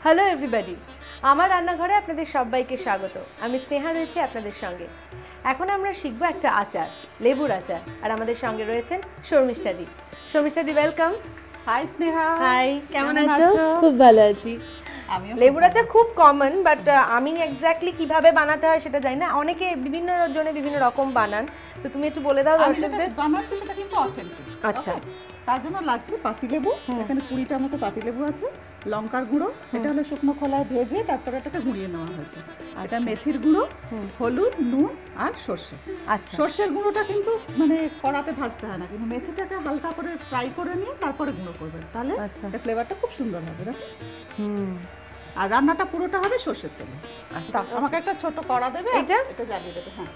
Hello everybody, আমার রান্নাঘরে আপনাদের সবাইকে স্বাগত। আমি স্নেহা রয়েছি আপনাদের সঙ্গে। এখন আমরা শিখবো একটা আচার, লেবুর আচার। আর আমাদের সঙ্গে রয়েছেন শর্মিষ্ঠাদি। শর্মিষ্ঠাদি, ওয়েলকাম। হাই স্নেহা। হাই, কেমন আছো? খুব ভালো আছি। লেবুর আচার খুব কমন, বাট আমি এক্স্যাক্টলি কিভাবে বানাতে হয় সেটা জানি না। অনেকে বিভিন্ন জনে বিভিন্ন রকম বানান, তো তুমি একটু বলে দাও দর্শকদের। বানাচ্ছি সেটা কিন্তু অথেন্টিক। আচ্ছা, তার জন্য লাগছে পাতিলেবু। এখানে 20টার মতো পাতিলেবু আছে, লঙ্কার গুঁড়ো, এটা হলো শুকনো খোলায় ভেজে তারপরে এটাকে গুঁড়িয়ে নেওয়া হয়েছে। এটা মেথির গুঁড়ো, হলুদ, নুন আর সর্ষে। আচ্ছা, সর্ষের গুঁড়োটা কিন্তু মানে কড়াতে ভাজতে হয় না, কিন্তু মেথিটাকে হালকা করে ফ্রাই করে নিয়ে তারপরে গুঁড়ো করবেন, তাহলে এটা ফ্লেভারটা খুব সুন্দর হবে। দেখো, আর রান্নাটা পুরোটা হবে সর্ষের তেলে। আচ্ছা, আমাকে একটা ছোট কড়া দেবে, এটা জ্বালিয়ে দেবে। হ্যাঁ,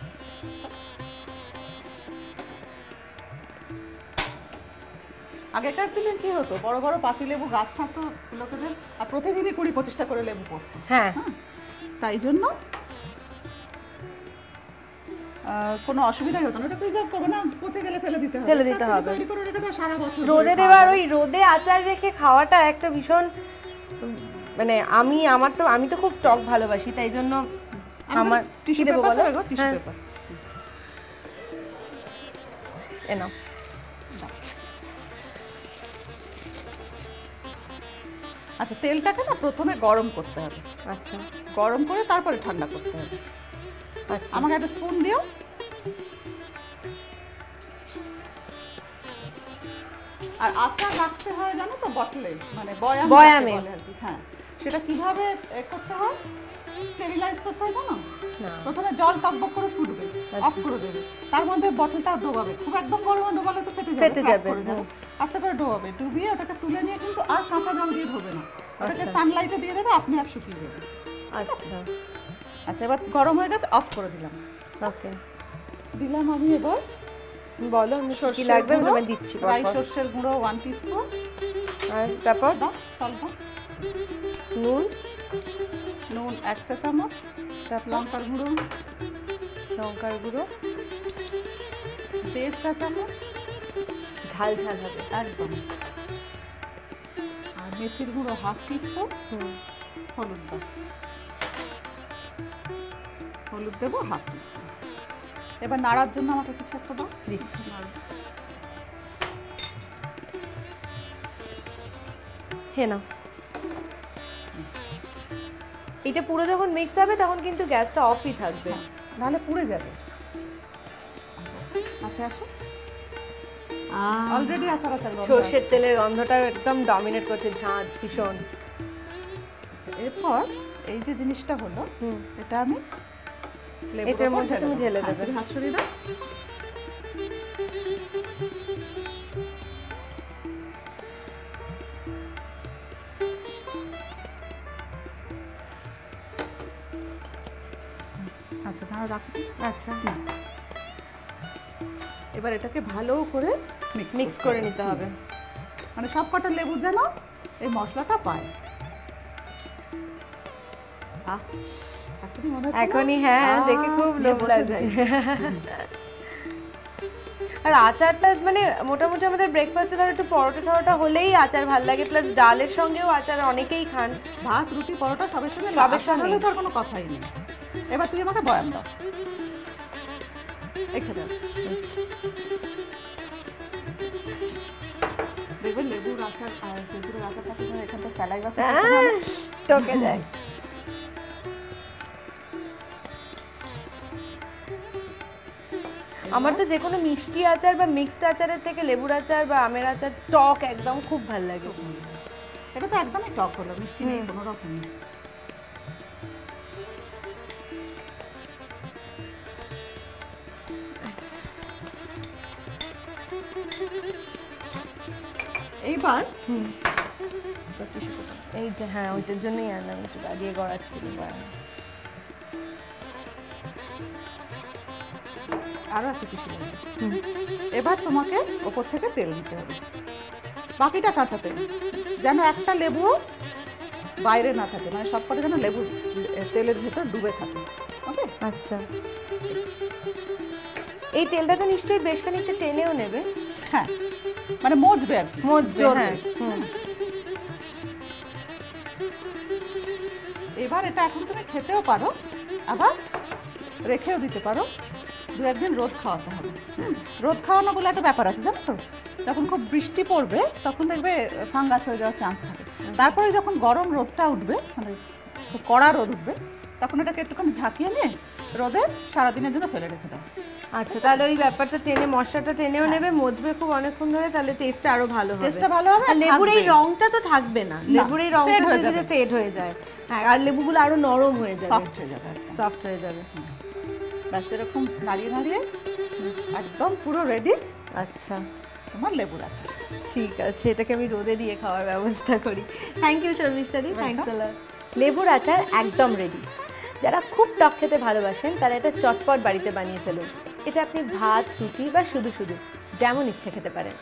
আগেকার দিনে কি হতো, বড় বড় পাতিলেবু গাছ থাকতো লোকেদের, আর প্রতিদিনই 20-25টা করে লেবু পড়তো। হ্যাঁ, তাই জন্য কোনো অসুবিধাই হতো না। এটা প্রিজার্ভ করবে না, পচে গেলে ফেলে দিতে হবে। তৈরি করে রেখে দাও সারা বছর। রোদে দেওয়ার, ওই রোদে আচার রেখে খাওয়াটা একটা ভীষণ, মানে আমি তো খুব টক ভালোবাসি, তাই জন্য আমার টিস্যু পেপার দেবো, টিস্যু পেপার নাও। আচ্ছা, তেলটাকে না প্রথমে গরম করতে হবে। আচ্ছা, গরম করে তারপরে ঠান্ডা করতে হবে। আচ্ছা, আমাকে একটা স্পুন দিও। আর আচার রাখতে হয় জানো তো বটলে, মানে বয়ামে। হ্যাঁ, সেটা কিভাবে করতে হয়, স্টেরিলাইজ করতে হয় জানো? প্রথমে জল টকবক করে ফুটবে, অফ করে দেবে, তার মধ্যে বটলটা ডোবাবে। খুব একদম গরমে ডোবালে তো ফেটে যাবে। আস্তে করে ডোবাবে, ডুবিয়ে ওটাকে তুলে নিয়ে কিন্তু আর কাঁচা জল দিয়ে ধোবে না, ওটাকে সানলাইটে দিয়ে দেবে, আপনি আপ শুকিয়ে যাবে। আচ্ছা আচ্ছা, এবার গরম হয়ে গেছে, অফ করে দিলাম। ওকে, দিলাম আমি। এবার বলো কি লাগবে, আমি দিচ্ছি। ড্রাই সরষের গুঁড়ো 1 টিস্পুন, আর তারপর সল্ট, নুন 1 চা চামচ, লঙ্কার গুঁড়ো 1.5 চা চামচ, ঝাল ঝাল হবে একদম। আর মেথির গুঁড়ো 1/2 টিস্পুন, হলুদ দেবো 1/2 টিস্পুন। এবার নাড়ার জন্য আমাকে কিছু একটা দাও। দিচ্ছি। হ্যাঁ, না এটা পুরো যখন মিক্স হবে তখন কিন্তু গ্যাসটা অফই থাকবে, নাহলে পুড়ে যাবে। আচ্ছা, আসো। অলরেডি আচার সরষের তেলের গন্ধটা একদম ডমিনেট করছে, ঝাঁঝ ভীষণ। এরপর এই যে জিনিসটা হলো, এটা আমি এটার মধ্যে তুমি ঢেলে দেবে। হাত সরিয়ে দাও। আচ্ছা, তাহলে রাখো। আচ্ছা, এবার এটাকে ভালো করে মিক্স করে নিতে হবে, মানে সব কটা লেবু যেন এই মশলাটা পায়। এখনই হ্যাঁ, দেখে খুব লোভ লাগছে। আর আচারটা মানে মোটামুটি আমাদের ব্রেকফাস্টে ধর একটু পরোটা হলেই আচার ভালো লাগে, প্লাস ডালের সঙ্গেও আচার অনেকেই খান। ভাত, রুটি, পরোটা সবের সঙ্গে হলে তার কোনো কথাই নেই। এবার তুই আমাকে বয়াম দাও। এখানে আছে, দেখবেন লেবুর আচার আর তেঁতুলের আচারটাকে এখানটা স্যালাইভা টকে যায়। আমার তো যে কোনো মিষ্টি আচার বা মিক্সড আচারের থেকে লেবুর আচার বা আমের আচার টক একদম খুব ভালো লাগে। এটা তো একদমই টক হলো, মিষ্টি নেই কোনো রকম। এইবার এই যে হ্যাঁ, ওইটার জন্যই আনলাম, একটু দাঁড়িয়ে গড়াচ্ছি। আরো একটু টিস্যু। এবার তোমাকে ওপর থেকে তেল দিতে হবে, বাকিটা কাঁচা তেল, যেন একটা লেবু বাইরে না থাকে, মানে সবকটা যেন লেবু তেলের ভেতর ডুবে থাকে। ওকে, আচ্ছা। এই তেলটা তো নিশ্চয়ই বেশ খানিকটা টেনেও নেবে। হ্যাঁ, মানে মজবে আর কি, মজবে। এবার এটা এখন তুমি খেতেও পারো, আবার রেখেও দিতে পারো, 2-1 দিন রোদ খাওয়াতে হবে। রোদ খাওয়ানো বলে একটা ব্যাপার আছে জানো তো, যখন খুব বৃষ্টি পড়বে তখন দেখবে ফাঙ্গাস হয়ে যাওয়ার চান্স থাকে। তারপরে যখন গরম রোদটা উঠবে, মানে খুব কড়া রোদ উঠবে, তখন এটাকে একটুখানি ঝাঁকিয়ে নিয়ে রোদে সারাদিনের জন্য ফেলে রেখে দাও। আচ্ছা, তাহলে ওই ব্যাপারটা টেনে, মশলাটা টেনেও নেবে, মজবে খুব অনেকক্ষণ ধরে, তাহলে টেস্টটা আরো ভালো হবে। টেস্টটা ভালো হবে। আর লেবুর এই রংটা তো থাকবে না, না, লেবুর এই রংটা fade হয়ে ধীরে ধীরে যাবে। ফেড হয়ে যায়। হ্যাঁ, আর লেবুগুলো আরো নরম হয়ে যাবে, সফট হয়ে যাবে, সফট হয়ে যাবে। ব্যাস এরকম নাড়িয়ে নাড়িয়ে একদম পুরো রেডি আচ্ছা, তোমার লেবুর আচার। ঠিক আছে, এটাকে আমি রোদে দিয়ে খাওয়ার ব্যবস্থা করি। Thank you Sharmistha di, thanks a lot. লেবুর আচার একদম রেডি। যারা খুব টক খেতে ভালোবাসেন তারা এটা চটপট বাড়িতে বানিয়ে ফেলুন। এটা আপনি ভাত, রুটি বা শুধু শুধু যেমন ইচ্ছে খেতে পারেন।